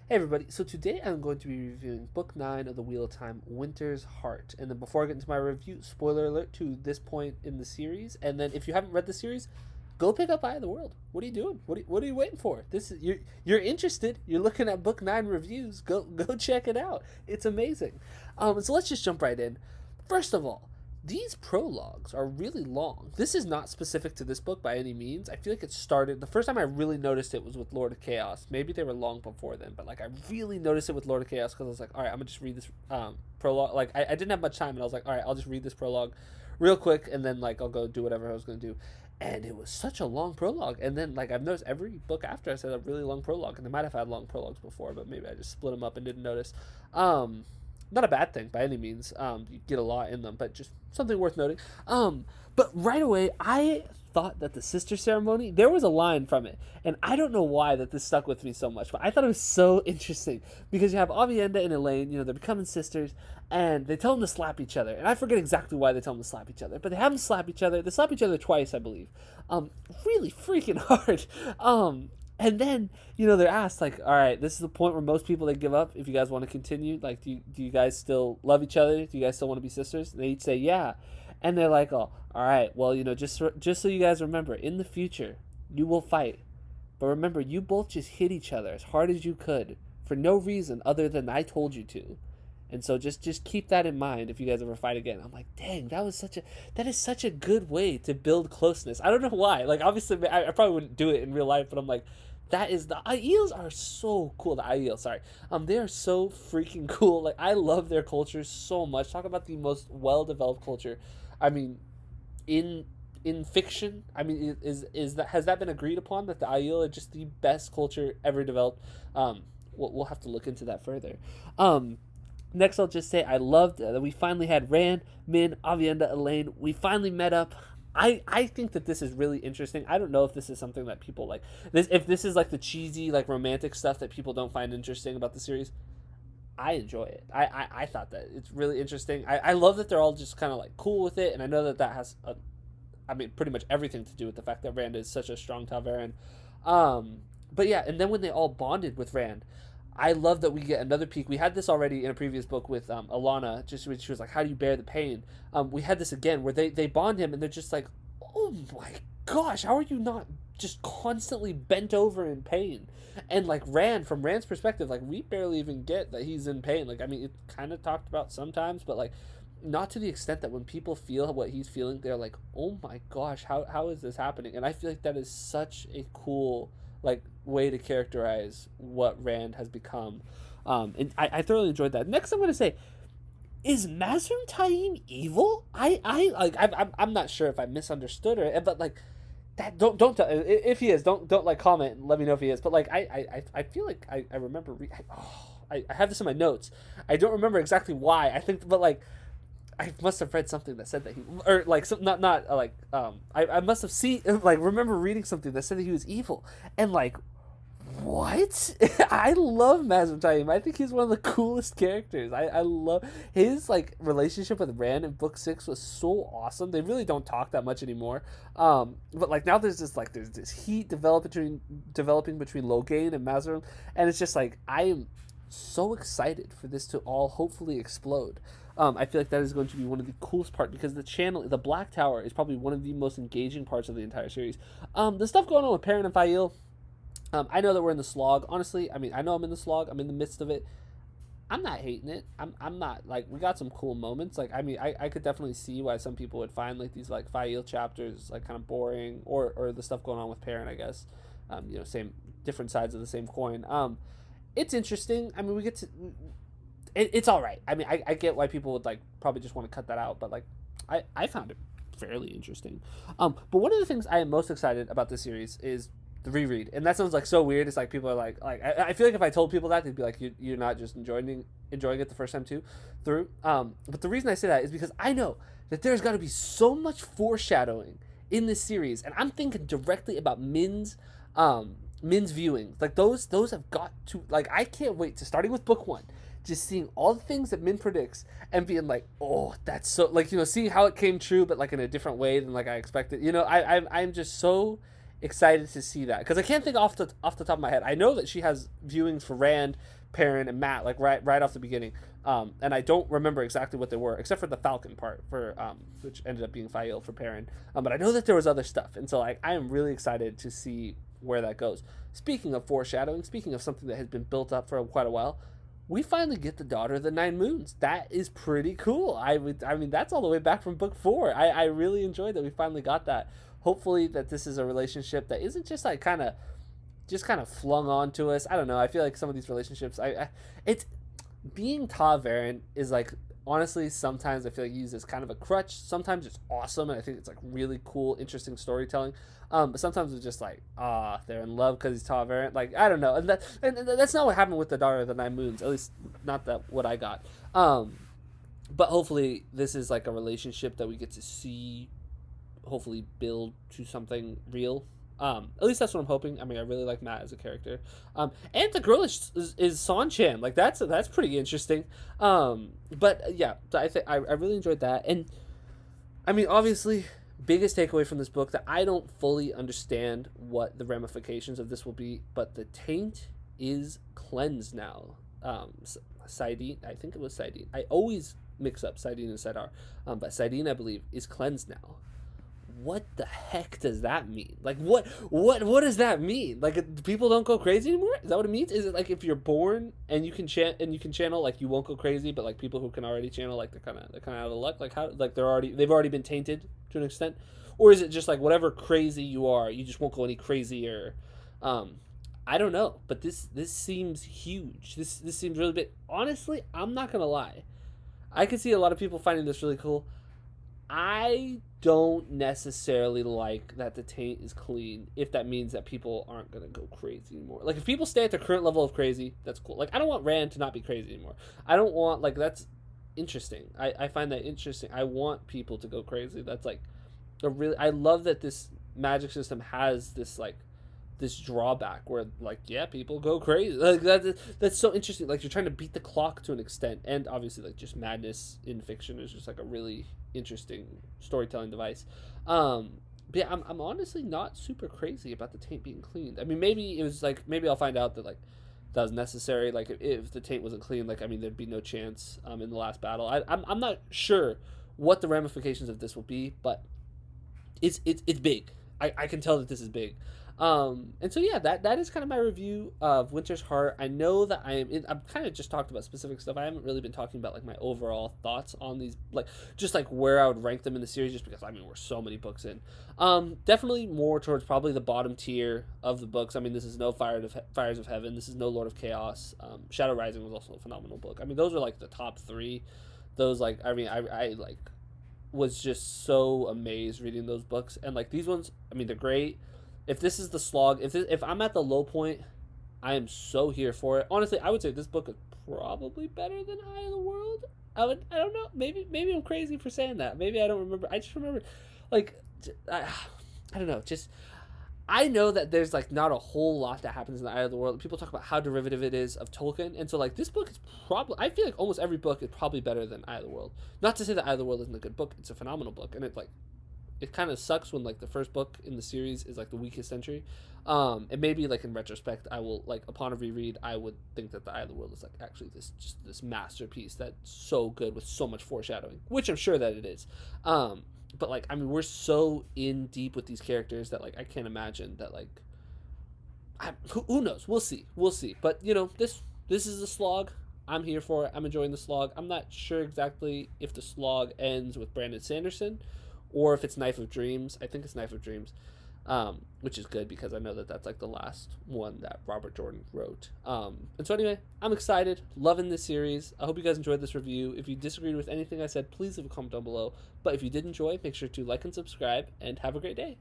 Hey everybody, so today I'm going to be reviewing Book 9 of the Wheel of Time, Winter's Heart. And then before I get into my review, spoiler alert to this point in the series. And then if you haven't read the series, go pick up Eye of the World. What are you doing? What are you waiting for? This is you're interested, you're looking at Book 9 reviews, go check it out. It's amazing. So let's just jump right in. First of all, these prologues are really long. This is not specific to this book by any means. I feel like it started the first time I really noticed it was with Lord of Chaos. Maybe they were long before then, but like I really noticed it with Lord of Chaos because I was like, all right, I'm gonna just read this prologue. Like I didn't have much time, and I was like, all right, I'll just read this prologue real quick, and then like I'll go do whatever I was gonna do. And it was such a long prologue. And then like I've noticed every book after I said a really long prologue, and I might have had long prologues before, but maybe I just split them up and didn't notice. Um, Not a bad thing by any means. You get a lot in them, but just something worth noting. But right away, I thought that the sister ceremony, there was a line from it, and I don't know why that this stuck with me so much, but I thought it was so interesting because you have Avienda and Elaine, they're becoming sisters, and they tell them to slap each other, and I forget exactly why they tell them to slap each other, but they have them slap each other. They slap each other twice, I believe. Really freaking hard. And then they're asked like, all right, this is the point where most people they give up. If you guys want to continue, like, do you guys still love each other? Do you guys still want to be sisters? And they each say yeah, and they're like, oh, all right, well, just so you guys remember, in the future, you will fight, but remember, you both just hit each other as hard as you could for no reason other than I told you to. And so just keep that in mind if you guys ever fight again. I'm like, dang, that is such a good way to build closeness. I don't know why. Like, obviously, I probably wouldn't do it in real life, but I'm like, that is the Aiels are so cool. The Aiels, sorry, they are so freaking cool. Like, I love their culture so much. Talk about the most well developed culture. I mean, in in fiction, I mean, is that has that been agreed upon that the Aiel are just the best culture ever developed? We'll have to look into that further. Um, Next, I'll just say I loved that we finally had Rand, Min, Avienda, Elaine. We finally met up. I think that this is really interesting. I don't know if this is something that people like. If this is like the cheesy, like romantic stuff that people don't find interesting about the series. I enjoy it. I thought that it's really interesting. I love that they're all just kind of like cool with it, and I know that that has, I mean, pretty much everything to do with the fact that Rand is such a strong ta'veren. But yeah, and then when they all bonded with Rand, I love that we get another peek. We had this already in a previous book with Alana, just when she was like, "How do you bear the pain?" We had this again where they bond him, and they're just like, "Oh my gosh, how are you not just constantly bent over in pain?" And like Rand, from Rand's perspective, like we barely even get that he's in pain. Like I mean, it's kind of talked about sometimes, but like not to the extent that when people feel what he's feeling, they're like, "Oh my gosh, how is this happening?" And I feel like that is such a cool like way to characterize what Rand has become. And I thoroughly enjoyed that. Next, I'm going to say, is Mazrim Taim evil? I'm not sure if I misunderstood her, but like that don't tell, if he is, don't like comment and let me know if he is. But like I feel like I remember I have this in my notes. I don't remember exactly why. I think, but like I must have read something that said that he, or like some, not like I must have seen like remember reading something that said that he was evil, and like what? I love Mazrim Taim. I think he's one of the coolest characters. I love his like relationship with Rand in book 6 was so awesome. They really don't talk that much anymore. But like now there's this heat developing between Logain and Mazrim, and it's just like I am so excited for this to all hopefully explode. I feel like that is going to be one of the coolest parts because the Black Tower, is probably one of the most engaging parts of the entire series. The stuff going on with Perrin and Fail, I know that we're in the slog. Honestly, I mean, I know I'm in the slog. I'm in the midst of it. I'm not hating it. I'm not like we got some cool moments. Like I mean, I could definitely see why some people would find like these like Fail chapters like kind of boring, or the stuff going on with Perrin. I guess, same different sides of the same coin. It's interesting. I mean, we get to it's all right. I mean, I get why people would like probably just want to cut that out, but like I found it fairly interesting. But one of the things I am most excited about this series is the reread, and that sounds like so weird. It's like people are like I feel like if I told people that, they'd be like, you're not just enjoying it the first time too through. But the reason I say that is because I know that there's got to be so much foreshadowing in this series, and I'm thinking directly about Min's viewing. Like those have got to, like, I can't wait to starting with book 1, just seeing all the things that Min predicts and being like, oh, that's so, like, seeing how it came true, but like in a different way than like I expected. I'm just so excited to see that because I can't think off the top of my head. I know that she has viewings for Rand, Perrin and Mat like right off the beginning. And I don't remember exactly what they were, except for the Falcon part for which ended up being Fael for Perrin. But I know that there was other stuff, and so like I am really excited to see where that goes. Speaking of foreshadowing, speaking of something that has been built up for quite a while, we finally get the Daughter of the Nine Moons. That is pretty cool. I mean, that's all the way back from book 4. I really enjoyed that we finally got that. Hopefully that this is a relationship that isn't just like kind of flung onto us. I don't know. I feel like some of these relationships, it's being ta'veren is like, honestly, sometimes I feel like used as kind of a crutch. Sometimes it's awesome, and I think it's like really cool, interesting storytelling. But sometimes it's just like, they're in love because he's ta'veren. Like, I don't know, and that's not what happened with the Daughter of the Nine Moons. At least not that what I got. But hopefully this is like a relationship that we get to see, hopefully build to something real. At least that's what I'm hoping. I mean, I really like Mat as a character. And the girl is Seanchan. Like that's pretty interesting. But yeah, I really enjoyed that. And I mean, obviously, biggest takeaway from this book that I don't fully understand what the ramifications of this will be, but the taint is cleansed now. saidin, I think it was saidin. I always mix up saidin and saidar. But saidin, I believe, is cleansed now. What the heck does that mean? Like, what does that mean? Like, people don't go crazy anymore? Is that what it means? Is it like if you're born and you can channel, like, you won't go crazy, but like people who can already channel, like, they're kind of out of luck? Like, how, like, they've already been tainted to an extent? Or is it just like whatever crazy you are, you just won't go any crazier? I don't know, but this seems huge. This seems really big. Honestly, I'm not gonna lie. I can see a lot of people finding this really cool. I don't necessarily like that the taint is clean if that means that people aren't going to go crazy anymore. Like, if people stay at their current level of crazy, that's cool. Like, I don't want Rand to not be crazy anymore. I don't want, like, that's interesting. I find that interesting. I want people to go crazy. That's, like, I love that this magic system has this, like, this drawback where, like, yeah, people go crazy. Like, that's so interesting. Like, you're trying to beat the clock to an extent. And obviously, like, just madness in fiction is just, like, a really interesting storytelling device. But yeah, I'm honestly not super crazy about the taint being cleaned. I mean, maybe it was, like, maybe I'll find out that, like, that was necessary. Like, if the taint wasn't clean, like, I mean, there'd be no chance in the last battle. I'm not sure what the ramifications of this will be, but it's big. I can tell that this is big. And so yeah, that is kind of my review of Winter's Heart. I know that I've kind of just talked about specific stuff. I haven't really been talking about like my overall thoughts on these, like just like where I would rank them in the series, just because I mean we're so many books in. Definitely more towards probably the bottom tier of the books. I mean, this is no Fires of Heaven. This is no Lord of Chaos. Shadow Rising was also a phenomenal book. I mean, those are like the top 3. Those, like, I mean, I like was just so amazed reading those books, and like these ones, I mean, they're great. If this is the slog, if I'm at the low point, I am so here for it. Honestly, I would say this book is probably better than Eye of the World. I don't know. Maybe I'm crazy for saying that. Maybe I don't remember. I just remember, like, I don't know. Just, I know that there's like not a whole lot that happens in the Eye of the World. People talk about how derivative it is of Tolkien, and so like this book is probably, I feel like almost every book is probably better than Eye of the World. Not to say that Eye of the World isn't a good book. It's a phenomenal book, and it's like, it kind of sucks when like the first book in the series is like the weakest entry. And maybe like in retrospect, I will, like, upon a reread, I would think that the Eye of the World is like actually this masterpiece that's so good with so much foreshadowing, which I'm sure that it is. But like, I mean, we're so in deep with these characters that like I can't imagine that, like, who knows? We'll see. But you know, this is a slog. I'm here for it. I'm enjoying the slog. I'm not sure exactly if the slog ends with Brandon Sanderson, or if it's Knife of Dreams. I think it's Knife of Dreams, which is good because I know that that's like the last one that Robert Jordan wrote. And so anyway, I'm excited, loving this series. I hope you guys enjoyed this review. If you disagreed with anything I said, please leave a comment down below. But if you did enjoy, make sure to like and subscribe, and have a great day.